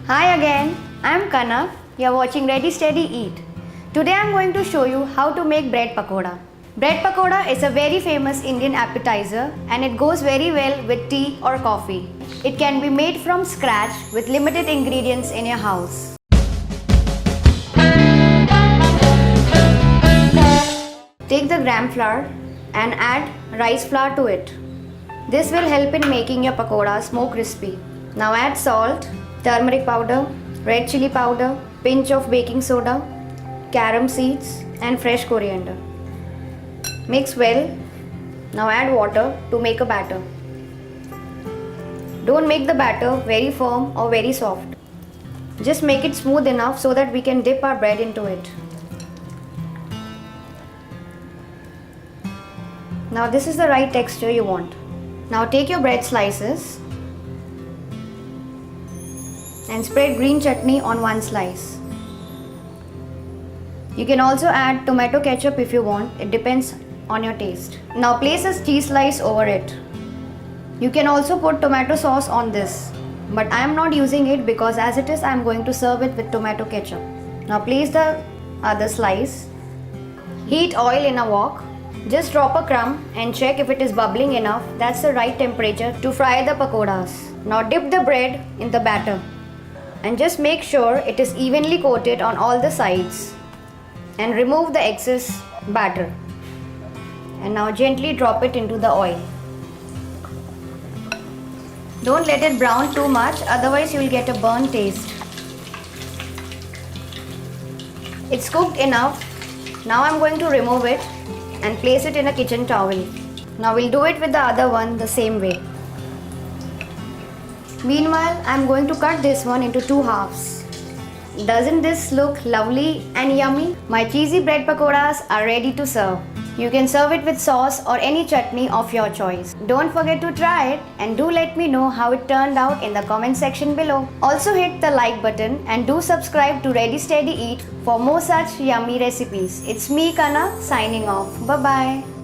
Hi again, I'm Kana. You're watching Ready Steady Eat. Today I'm going to show you how to make bread pakoda. Bread pakoda is a very famous Indian appetizer and it goes very well with tea or coffee. It can be made from scratch with limited ingredients in your house. Take the gram flour and add rice flour to it. This will help in making your pakodas more crispy. Now add salt, turmeric powder, red chili powder, pinch of baking soda, carom seeds and fresh coriander. Mix well. Now add water to make a batter. Don't make the batter very firm or very soft. Just make it smooth enough so that we can dip our bread into it. Now this is the right texture you want. Now take your bread slices and spread green chutney on one slice. You can also add tomato ketchup if you want, it depends on your taste. Now place a cheese slice over it. You can also put tomato sauce on this, but I am not using it because as it is I am going to serve it with tomato ketchup. Now place the other slice. Heat oil in a wok. Just drop a crumb and check if it is bubbling enough. That's the right temperature to fry the pakodas. Now dip the bread in the batter and just make sure it is evenly coated on all the sides and remove the excess batter. And now gently drop it into the oil. Don't let it brown too much, otherwise you will get a burnt taste. It's cooked enough. Now I'm going to remove it and place it in a kitchen towel. Now we'll do it with the other one the same way. Meanwhile, I'm going to cut this one into two halves. Doesn't this look lovely and yummy? My cheesy bread pakodas are ready to serve. You can serve it with sauce or any chutney of your choice. Don't forget to try it and do let me know how it turned out in the comment section below. Also hit the like button and do subscribe to Ready Steady Eat for more such yummy recipes. It's me Kana signing off. Bye bye.